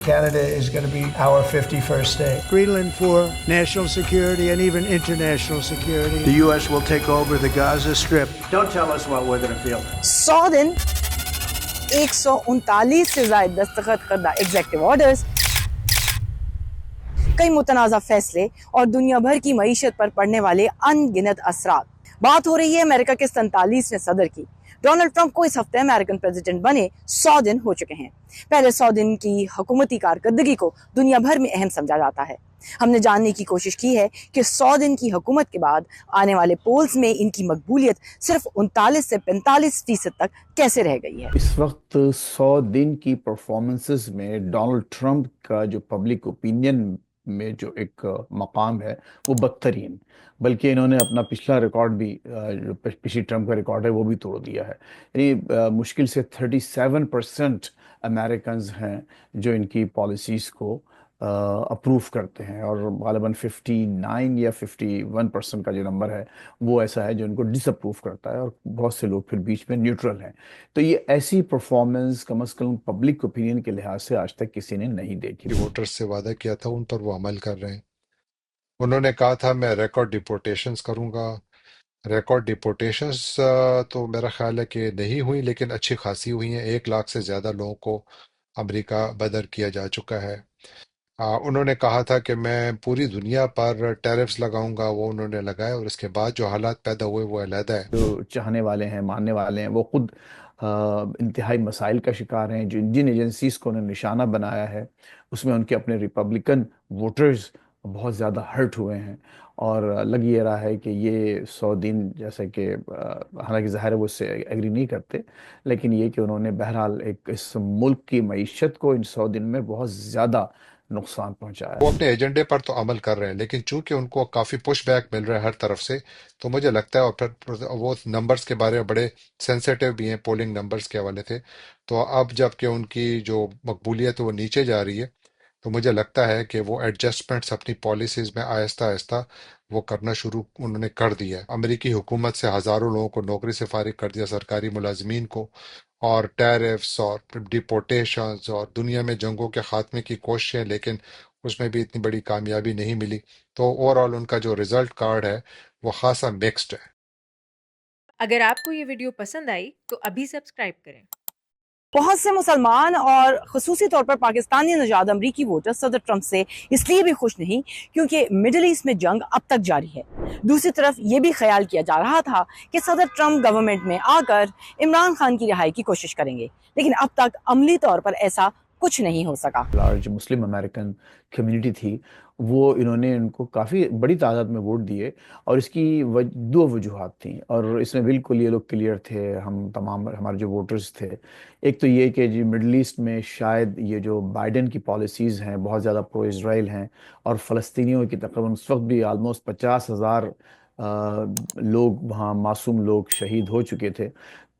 Canada is going to be our 51st state. Greenland for national security and even international security. The U.S. will take over the Gaza Strip. Don't tell us what we're going to feel. 100 दिन 139 से ज़ायद दस्तखत करदा executive orders, कई मुतनाज़ा फैसले और दुनिया भर की मईशत पर पड़ने वाले अनगिनत असरात। बात हो रही है अमेरिका के 47वें सदर की। डोनाल्ड ट्रंप को इस हफ्ते अमेरिकन प्रेसिडेंट बने 100 दिन हो चुके हैं। पहले 100 दिन की हुकूमती कारकर्दगी को दुनिया भर में अहम समझा जाता है। हमने जानने की कोशिश की है कि 100 दिन की हुकूमत के बाद आने वाले पोल्स में इनकी मकबूलियत सिर्फ 39 से 45% तक कैसे रह गई है। इस वक्त 100 दिन की परफॉर्मेंसेस में डोनाल्ड ट्रंप का जो पब्लिक ओपिनियन में जो एक मकाम है वो बदतरीन, बल्कि इन्होंने अपना पिछला रिकॉर्ड भी जो पिछली ट्रंप का रिकॉर्ड है वो भी तोड़ दिया है। यानी मुश्किल से 37% अमेरिकन्स हैं जो इनकी पॉलिसीज़ को अप्रूव करते हैं, और गालिबन 59 या 51% का जो नंबर है वो ऐसा है जो इनको डिसअप्रूव करता है, और बहुत से लोग फिर बीच में न्यूट्रल हैं। तो ये ऐसी परफॉर्मेंस कम से कम पब्लिक ओपिनियन के लिहाज से आज तक किसी ने नहीं देखी। वोटर्स से वादा किया था उन पर वो अमल कर रहे हैं। उन्होंने कहा था मैं रिकॉर्ड डिपोर्टेशंस करूंगा। रिकॉर्ड डिपोर्टेशंस तो मेरा ख्याल है कि नहीं हुई, लेकिन अच्छी खासी हुई हैं। 1 लाख से ज़्यादा लोगों को अमेरिका बदर किया जा चुका है। उन्होंने कहा था कि मैं पूरी दुनिया पर टैरिफ्स लगाऊंगा, वो उन्होंने लगाए, और इसके बाद जो हालात पैदा हुए वो अलहदा है। जो चाहने वाले हैं, मानने वाले हैं, वो खुद इंतहाई मसाइल का शिकार हैं। जिन एजेंसीज़ को उन्होंने निशाना बनाया है उसमें उनके अपने रिपब्लिकन वोटर्स बहुत ज़्यादा हर्ट हुए हैं, और लग ये रहा है कि ये 100 दिन जैसे कि हालांकि ज़ाहिर है वो उससे एग्री नहीं करते, लेकिन ये कि उन्होंने बहरहाल एक इस मुल्क की मईशत को इन 100 दिन में बहुत ज़्यादा नुकसान पहुंचाया। वो अपने एजेंडे पर तो अमल कर रहे हैं, लेकिन चूंकि उनको काफी पुश बैक मिल रहा है हर तरफ से, तो मुझे लगता है, और फिर वो नंबर्स के बारे में बड़े सेंसिटिव भी हैं, पोलिंग नंबर्स के हवाले से, तो अब जबकि उनकी जो मकबूलियत है वो नीचे जा रही है, तो मुझे लगता है कि वो एडजस्टमेंट्स अपनी पॉलिसीज में आहिस्ता आहिस्ता वो करना शुरू उन्होंने कर दिया है। अमेरिकी हुकूमत से हज़ारों लोगों को नौकरी से फारिग कर दिया, सरकारी मुलाजमीन को, और टैरिफ्स और डिपोर्टेशंस और दुनिया में जंगों के खात्मे की कोशिशें, लेकिन उसमें भी इतनी बड़ी कामयाबी नहीं मिली। तो ओवरऑल उनका जो रिजल्ट कार्ड है वो खासा मिक्स्ड है। अगर आपको ये वीडियो पसंद आई तो अभी सब्सक्राइब करें। बहुत से मुसलमान और खसूसी तौर पर पाकिस्तानी नजाद अमरीकी वोटर सदर ट्रंप से इसलिए भी खुश नहीं क्योंकि मिडिल ईस्ट में जंग अब तक जारी है। दूसरी तरफ ये भी ख्याल किया जा रहा था कि सदर ट्रंप गवर्नमेंट में आकर इमरान खान की रिहाई की कोशिश करेंगे, लेकिन अब तक अमली तौर पर ऐसा कुछ नहीं हो सका। लार्ज मुस्लिम अमेरिकन कम्युनिटी थी, वो इन्होंने इनको काफ़ी बड़ी तादाद में वोट दिए, और इसकी दो वजूहात थी, और इसमें बिल्कुल ये लोग क्लियर थे, हम तमाम हमारे जो वोटर्स थे। एक तो ये कि जी मिडल ईस्ट में शायद ये जो बाइडन की पॉलिसीज़ हैं बहुत ज़्यादा प्रो इसराइल हैं, और फ़लस्तीनियों की तकरीबन उस वक्त भी आलमोस्ट 50,000 लोग वहाँ मासूम लोग शहीद हो चुके थे।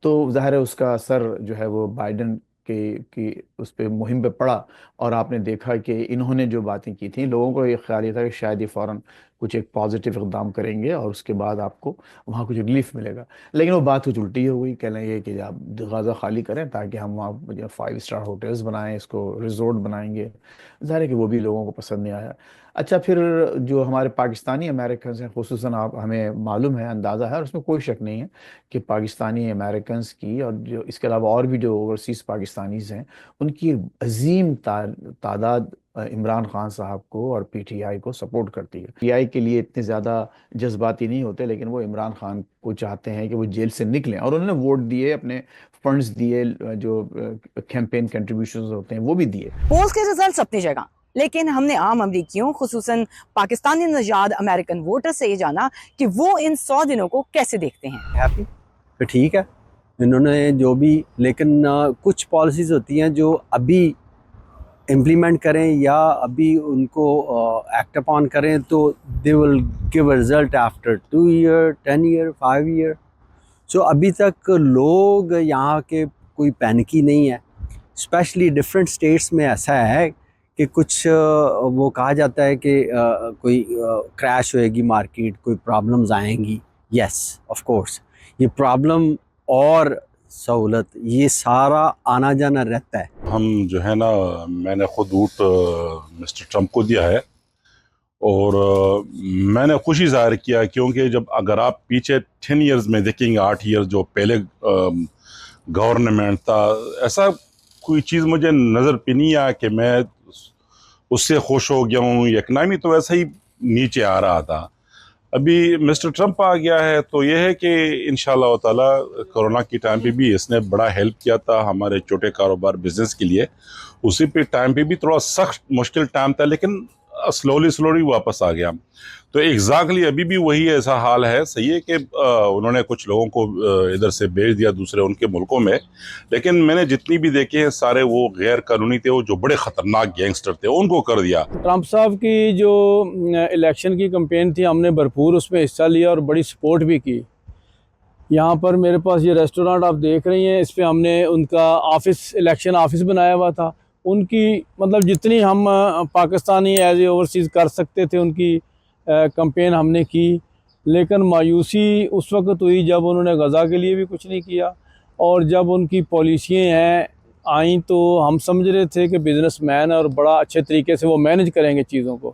तो ज़ाहिर है उसका असर जो है वो बाइडन की उस पे मुहिम पे पड़ा, और आपने देखा कि इन्होंने जो बातें की थी, लोगों को ये ख्याल ये था कि शायद ये फ़ौरन कुछ एक पॉजिटिव इक़दाम करेंगे और उसके बाद आपको वहाँ कुछ रिलीफ मिलेगा। लेकिन वो बात कुछ उल्टी हो गई। कह लेंगे कि आप गाज़ा खाली करें ताकि हम वहाँ जो 5 स्टार होटल्स बनाएं, इसको रिजॉर्ट बनाएंगे। ज़ाहिर है कि वो भी लोगों को पसंद नहीं आया। अच्छा, फिर जो हमारे पाकिस्तानी अमेरिकन हैं, खुसूसन आप हमें मालूम है, अंदाज़ा है, और उसमें कोई शक नहीं है कि पाकिस्तानी अमेरिकन्स की और जो इसके अलावा और भी जो ओवरसीज़ पाकिस्तानीज़ हैं उनकी अजीम तादाद इमरान खान साहब को और पीटीआई को सपोर्ट करती है। पीटीआई के लिए इतने ज़्यादा जज्बाती नहीं होते, लेकिन वो इमरान खान को चाहते हैं कि वो जेल से निकलें, और उन्होंने वोट दिए, अपने फंड्स दिए, जो कैंपेन कंट्रीब्यूशंस होते हैं वो भी दिए। पोल्स के रिजल्ट्स अपनी जगह, लेकिन हमने आम अमरीकियों खुसूसन पाकिस्तानी नजाद अमेरिकन वोटर से ये जाना कि वो इन 100 दिनों को कैसे देखते हैं। हैप्पी तो ठीक है इन्होंने जो भी, लेकिन कुछ पॉलिसीज़ होती हैं जो अभी इम्प्लीमेंट करें या अभी उनको एक्ट अपॉन करें तो they will give a result after 2 year, 10 year, 5 year. So अभी तक लोग यहाँ के कोई पैनिकी नहीं है। स्पेशली डिफरेंट स्टेट्स में ऐसा है कि कुछ वो कहा जाता है कि कोई क्रैश होएगी मार्केट, कोई प्रॉब्लम्स आएंगी। यस ऑफ कोर्स, ये प्रॉब्लम और सहूलत ये सारा आना जाना रहता है। ہم جو ہے نا میں نے خود ووٹ مسٹر ٹرمپ کو دیا ہے اور میں نے خوشی ظاہر کیا کیونکہ جب اگر آپ پیچھے 10 ایئرز میں دیکھیں گے 8 ایئر جو پہلے گورنمنٹ تھا ایسا کوئی چیز مجھے نظر پہ نہیں آیا کہ میں اس سے خوش ہو گیا ہوں. اکنامی تو ویسا ہی نیچے آ رہا تھا. ابھی مسٹر ٹرمپ آ گیا ہے تو یہ ہے کہ انشاءاللہ تعالی کورونا کی ٹائم پہ بھی اس نے بڑا ہیلپ کیا تھا ہمارے چھوٹے کاروبار بزنس کے لیے. اسی پہ ٹائم پہ بھی تھوڑا سخت مشکل ٹائم تھا لیکن سلولی واپس آ گیا. تو ایگزیکٹلی ابھی بھی وہی ایسا حال ہے. صحیح ہے کہ انہوں نے کچھ لوگوں کو ادھر سے بھیج دیا دوسرے ان کے ملکوں میں, لیکن میں نے جتنی بھی دیکھے ہیں سارے وہ غیر قانونی تھے, وہ جو بڑے خطرناک گینگسٹر تھے ان کو کر دیا. ٹرمپ صاحب کی جو الیکشن کی کمپین تھی ہم نے بھرپور اس میں حصہ لیا اور بڑی سپورٹ بھی کی. یہاں پر میرے پاس یہ ریسٹورانٹ آپ دیکھ رہی ہیں, اس پہ ہم نے ان کا الیکشن آفس بنایا ہوا تھا. ان کی مطلب جتنی ہم پاکستانی ایز اے اوورسیز کر سکتے تھے ان کی کمپین ہم نے کی. لیکن مایوسی اس وقت ہوئی جب انہوں نے غزہ کے لیے بھی کچھ نہیں کیا, اور جب ان کی پالیسیاں آئیں تو ہم سمجھ رہے تھے کہ بزنس مین اور بڑا اچھے طریقے سے وہ مینج کریں گے چیزوں کو,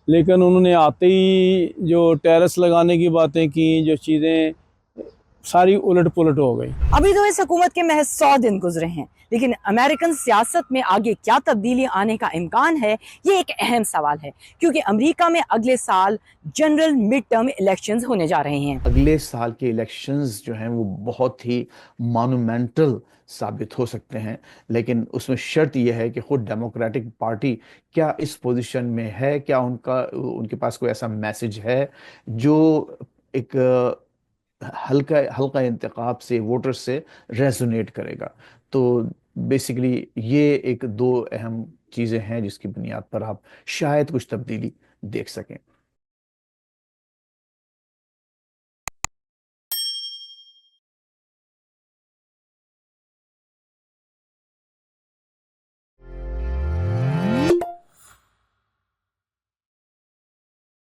لیکن انہوں نے آتے ہی جو ٹیرس لگانے کی باتیں کی, جو چیزیں ساری الٹ پلٹ ہو گئی. ابھی تو اس حکومت کے محض 100 دن گزرے ہیں, لیکن امریکن سیاست میں آگے کیا تبدیلی آنے کا امکان ہے, یہ ایک اہم سوال ہے, کیونکہ امریکہ میں اگلے سال جنرل مڈ ٹرم الیکشنز ہونے جا رہے ہیں. اگلے سال کے الیکشنز جو ہیں وہ بہت ہی مانومنٹل ثابت ہو سکتے ہیں, لیکن اس میں شرط یہ ہے کہ خود ڈیموکریٹک پارٹی کیا اس پوزیشن میں ہے, کیا ان کے پاس کوئی ایسا میسج ہے جو ایک حلقہ انتخاب سے ووٹر سے ریزونیٹ کرے گا. تو بیسیکلی یہ ایک دو اہم چیزیں ہیں جس کی بنیاد پر آپ شاید کچھ تبدیلی دیکھ سکیں.